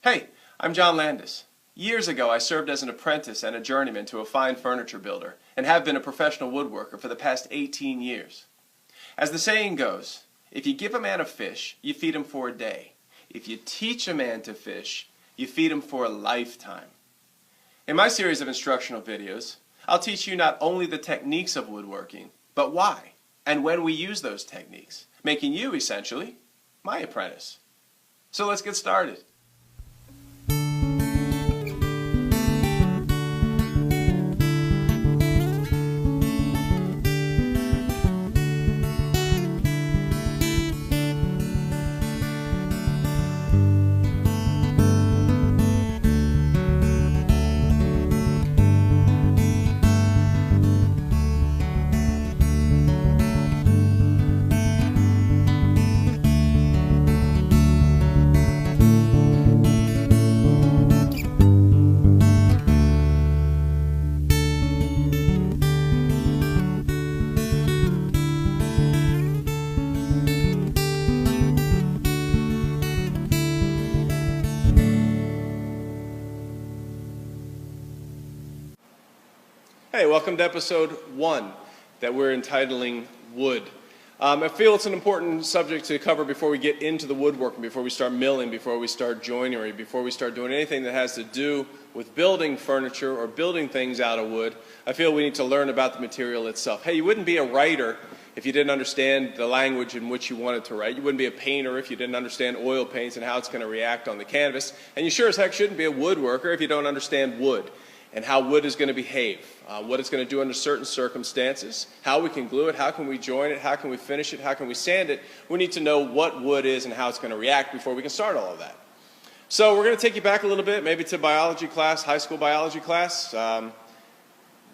Hey, I'm John Landis. Years ago, I served as an apprentice and a journeyman to a fine furniture builder and have been a professional woodworker for the past 18 years. As the saying goes, if you give a man a fish, you feed him for a day. If you teach a man to fish, you feed him for a lifetime. In my series of instructional videos, I'll teach you not only the techniques of woodworking, but why and when we use those techniques, making you, essentially, my apprentice. So let's get started. Hey, welcome to episode 1 that we're entitling Wood. I feel it's an important subject to cover before we get into the woodworking, before we start milling, before we start joinery, before we start doing anything that has to do with building furniture or building things out of wood. I feel we need to learn about the material itself. Hey, you wouldn't be a writer if you didn't understand the language in which you wanted to write. You wouldn't be a painter if you didn't understand oil paints and how it's going to react on the canvas. And you sure as heck shouldn't be a woodworker if you don't understand wood and how wood is going to behave, what it's going to do under certain circumstances, how we can glue it, how can we join it, how can we finish it, how can we sand it. We need to know what wood is and how it's going to react before we can start all of that. So we're going to take you back a little bit, maybe to biology class, high school biology class.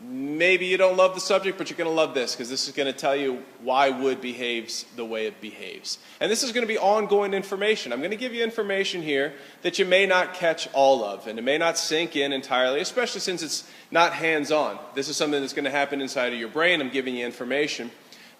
Maybe you don't love the subject, but you're going to love this because this is going to tell you why wood behaves the way it behaves. And this is going to be ongoing information. I'm going to give you information here that you may not catch all of, and it may not sink in entirely, especially since it's not hands-on. This is something that's going to happen inside of your brain. I'm giving you information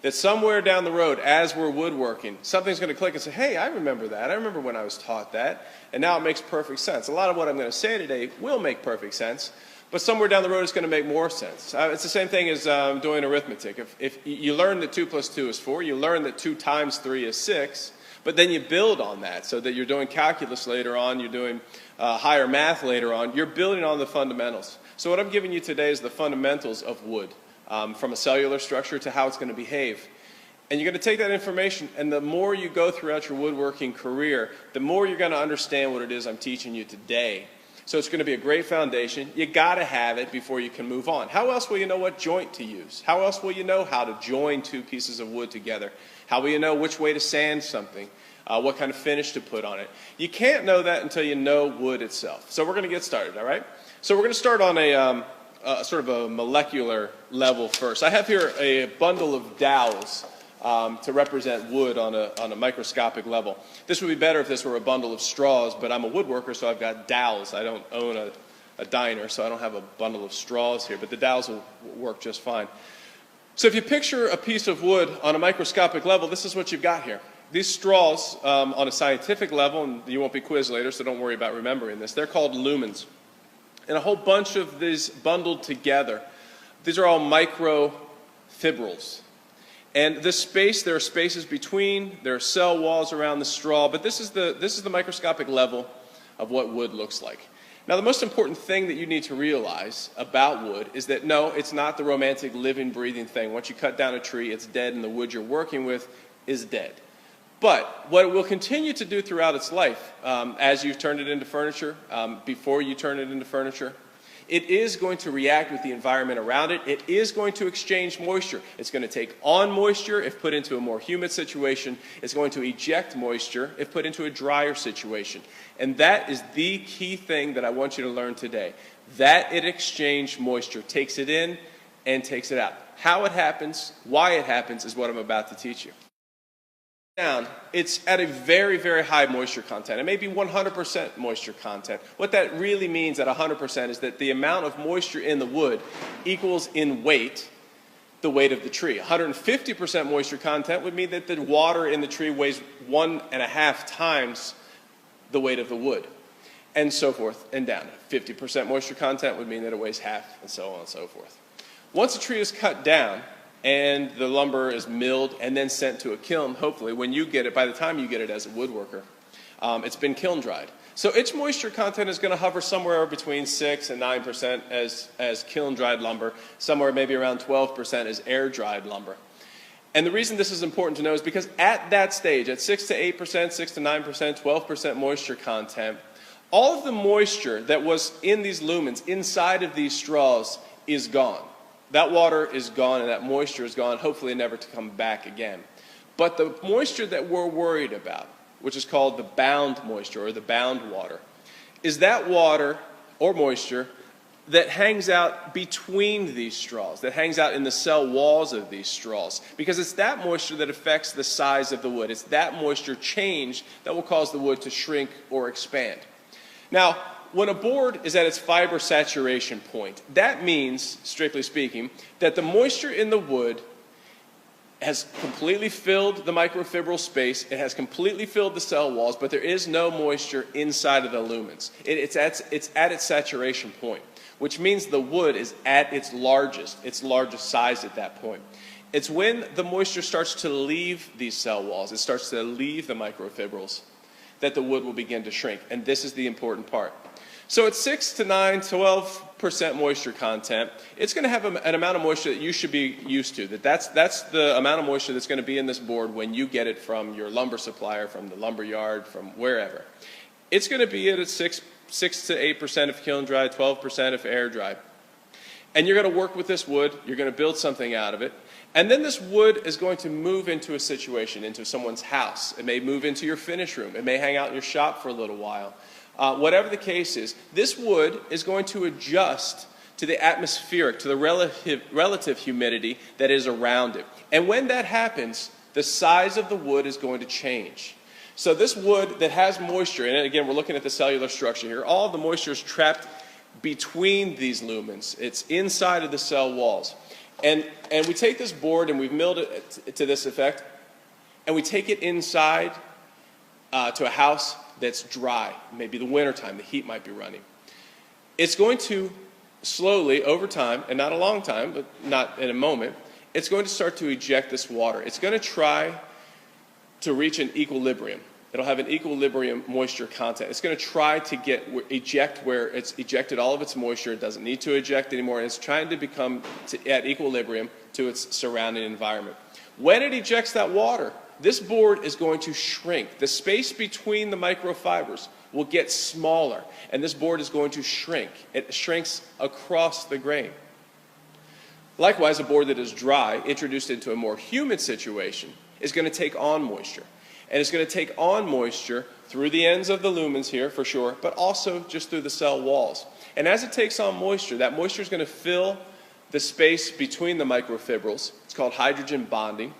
that somewhere down the road, as we're woodworking, something's going to click and say, hey, I remember that. I remember when I was taught that, and now it makes perfect sense. A lot of what I'm going to say today will make perfect sense, but somewhere down the road it's going to make more sense. It's the same thing as doing arithmetic. If you learn that 2 plus 2 is 4, you learn that 2 times 3 is 6, but then you build on that so that you're doing calculus later on, you're doing higher math later on, you're building on the fundamentals. So what I'm giving you today is the fundamentals of wood, from a cellular structure to how it's going to behave. And you're going to take that information, and the more you go throughout your woodworking career, the more you're going to understand what it is I'm teaching you today. So it's going to be a great foundation. You got to have it before you can move on. How else will you know what joint to use? How else will you know how to join 2 pieces of wood together? How will you know which way to sand something? What kind of finish to put on it? You can't know that until you know wood itself. So we're going to get started, all right? So we're going to start on a sort of a molecular level first. I have here a bundle of dowels to represent wood on a microscopic level. This would be better if this were a bundle of straws, but I'm a woodworker, so I've got dowels. I don't own a diner, so I don't have a bundle of straws here, but the dowels will work just fine. So if you picture a piece of wood on a microscopic level, this is what you've got here. These straws, on a scientific level, and you won't be quizzed later, so don't worry about remembering this, they're called lumens. And a whole bunch of these bundled together, these are all microfibrils. And this space, there are spaces between, there are cell walls around the straw, but this is the microscopic level of what wood looks like. Now the most important thing that you need to realize about wood is that no, it's not the romantic living, breathing thing. Once you cut down a tree, it's dead and the wood you're working with is dead. But what it will continue to do throughout its life, as you've turned it into furniture, before you turn it into furniture, it is going to react with the environment around it. It is going to exchange moisture. It's going to take on moisture if put into a more humid situation. It's going to eject moisture if put into a drier situation. And that is the key thing that I want you to learn today. That it exchanged moisture, takes it in and takes it out. How it happens, why it happens is what I'm about to teach you. Down, it's at a very, very high moisture content. It may be 100% moisture content. What that really means at 100% is that the amount of moisture in the wood equals in weight the weight of the tree. 150% moisture content would mean that the water in the tree weighs 1.5 times the weight of the wood. and so forth and down. 50% moisture content would mean that it weighs half, and so on and so forth. Once a tree is cut down and the lumber is milled and then sent to a kiln, hopefully, when you get it, by the time you get it as a woodworker, it's been kiln dried. So its moisture content is going to hover somewhere between 6 and 9% as kiln dried lumber, somewhere maybe around 12% as air dried lumber. And the reason this is important to know is because at that stage, at 6 to 8%, 6 to 9%, 12% moisture content, all of the moisture that was in these lumens, inside of these straws, is gone. That water is gone and that moisture is gone, hopefully never to come back again. But the moisture that we're worried about, which is called the bound moisture or the bound water, is that water or moisture that hangs out between these straws, that hangs out in the cell walls of these straws, because it's that moisture that affects the size of the wood. It's that moisture change that will cause the wood to shrink or expand. Now, when a board is at its fiber saturation point, that means, strictly speaking, that the moisture in the wood has completely filled the microfibril space, it has completely filled the cell walls, but there is no moisture inside of the lumens. It's at its saturation point, which means the wood is at its largest size at that point. It's when the moisture starts to leave these cell walls, it starts to leave the microfibrils, that the wood will begin to shrink, and this is the important part. So at 6 to 9, 12% moisture content, it's going to have an amount of moisture that you should be used to. That's the amount of moisture that's going to be in this board when you get it from your lumber supplier, from the lumber yard, from wherever. It's going to be at 6 to 8% if kiln dry, 12% if air dry. And you're going to work with this wood, you're going to build something out of it, and then this wood is going to move into a situation, into someone's house. It may move into your finish room. It may hang out in your shop for a little while. Whatever the case is, this wood is going to adjust to the atmospheric, to the relative humidity that is around it. And when that happens, the size of the wood is going to change. So this wood that has moisture in it, again, we're looking at the cellular structure here, all of the moisture is trapped between these lumens. It's inside of the cell walls. And we take this board and we've milled it to this effect, and we take it inside to a house that's dry. Maybe the wintertime, the heat might be running. It's going to slowly, over time, and not a long time, but not in a moment, it's going to start to eject this water. It's going to try to reach an equilibrium. It'll have an equilibrium moisture content. It's going to try to eject where it's ejected all of its moisture. It doesn't need to eject anymore, and it's trying to become at equilibrium to its surrounding environment. When it ejects that water, this board is going to shrink. The space between the microfibers will get smaller, and this board is going to shrink. It shrinks across the grain. Likewise, a board that is dry, introduced into a more humid situation, is going to take on moisture. And it's going to take on moisture through the ends of the lumens here, for sure, but also just through the cell walls. And as it takes on moisture, that moisture is going to fill the space between the microfibrils. It's called hydrogen bonding.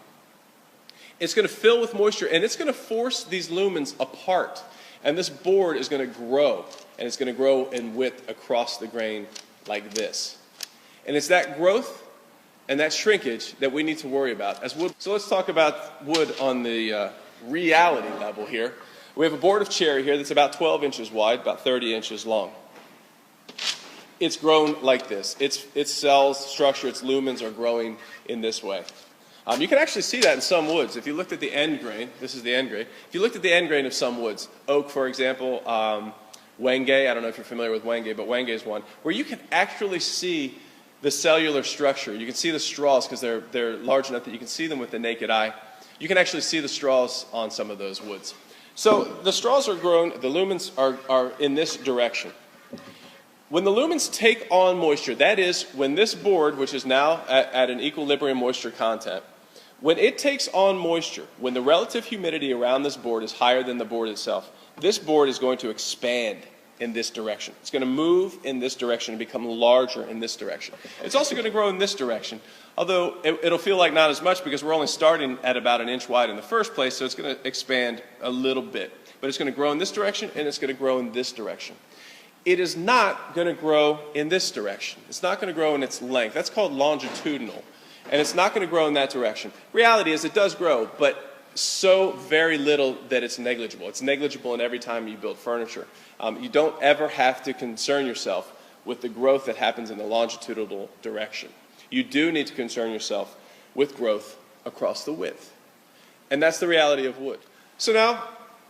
It's going to fill with moisture, and it's going to force these lumens apart. And this board is going to grow, and it's going to grow in width across the grain like this. And it's that growth and that shrinkage that we need to worry about as wood. So let's talk about wood on the reality level here. We have a board of cherry here that's about 12 inches wide, about 30 inches long. It's grown like this. Its cells, structure, its lumens are growing in this way. You can actually see that in some woods. If you looked at the end grain, this is the end grain. If you looked at the end grain of some woods, oak, for example, wenge, I don't know if you're familiar with wenge, but wenge is one, where you can actually see the cellular structure. You can see the straws because they're large enough that you can see them with the naked eye. You can actually see the straws on some of those woods. So the straws are grown, the lumens are in this direction. When the lumens take on moisture, that is, when this board, which is now at an equilibrium moisture content, when it takes on moisture, when the relative humidity around this board is higher than the board itself, this board is going to expand in this direction. It's going to move in this direction and become larger in this direction. It's also going to grow in this direction, although it'll feel like not as much because we're only starting at about an inch wide in the first place, so it's going to expand a little bit. But it's going to grow in this direction, and it's going to grow in this direction. It is not going to grow in this direction. It's not going to grow in its length. That's called longitudinal. And it's not going to grow in that direction. Reality is it does grow, but so very little that it's negligible. It's negligible in every time you build furniture. You don't ever have to concern yourself with the growth that happens in the longitudinal direction. You do need to concern yourself with growth across the width. And that's the reality of wood. So now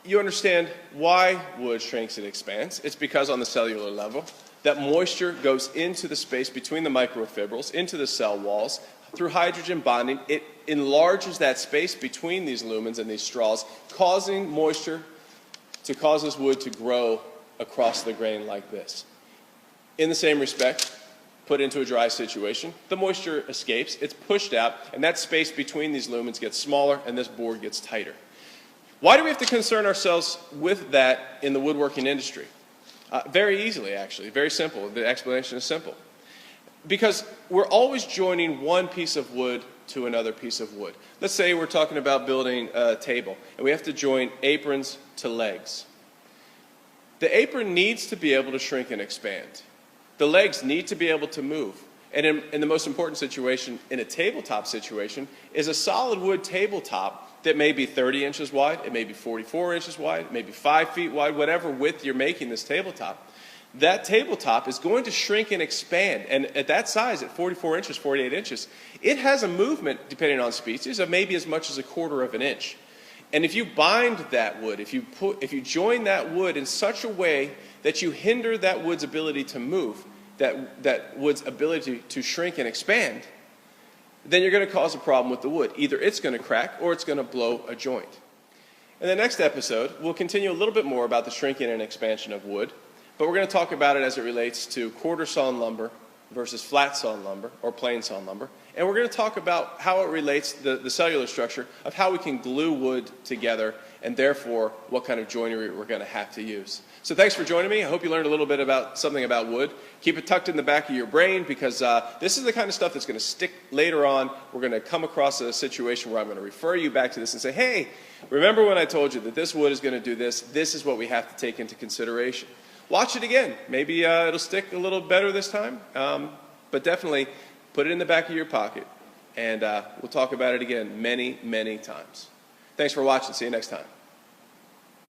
you understand why wood shrinks and expands. It's because on the cellular level, that moisture goes into the space between the microfibrils, into the cell walls. Through hydrogen bonding, it enlarges that space between these lumens and these straws, causing moisture to cause this wood to grow across the grain like this. In the same respect, put into a dry situation, the moisture escapes, it's pushed out, and that space between these lumens gets smaller and this board gets tighter. Why do we have to concern ourselves with that in the woodworking industry? Very easily, actually. Very simple. The explanation is simple. Because we're always joining one piece of wood to another piece of wood. Let's say we're talking about building a table, and we have to join aprons to legs. The apron needs to be able to shrink and expand. The legs need to be able to move. And in the most important situation, in a tabletop situation, is a solid wood tabletop that may be 30 inches wide, it may be 44 inches wide, it may be 5 feet wide, whatever width you're making this tabletop. That tabletop is going to shrink and expand. And at that size, at 44 inches, 48 inches, it has a movement, depending on species, of maybe as much as 1/4 of an inch. And if you bind that wood, if you join that wood in such a way that you hinder that wood's ability to move, that wood's ability to shrink and expand, then you're going to cause a problem with the wood. Either it's going to crack or it's going to blow a joint. In the next episode, we'll continue a little bit more about the shrinking and expansion of wood, but we're going to talk about it as it relates to quarter sawn lumber versus flat sawn lumber or plain sawn lumber. And we're going to talk about how it relates to the cellular structure of how we can glue wood together and therefore what kind of joinery we're going to have to use. So thanks for joining me. I hope you learned a little bit about something about wood. Keep it tucked in the back of your brain because this is the kind of stuff that's going to stick later on. We're going to come across a situation where I'm going to refer you back to this and say, hey, remember when I told you that this wood is going to do this? This is what we have to take into consideration. Watch it again. Maybe it'll stick a little better this time, but definitely put it in the back of your pocket, and we'll talk about it again many, many times. Thanks for watching. See you next time.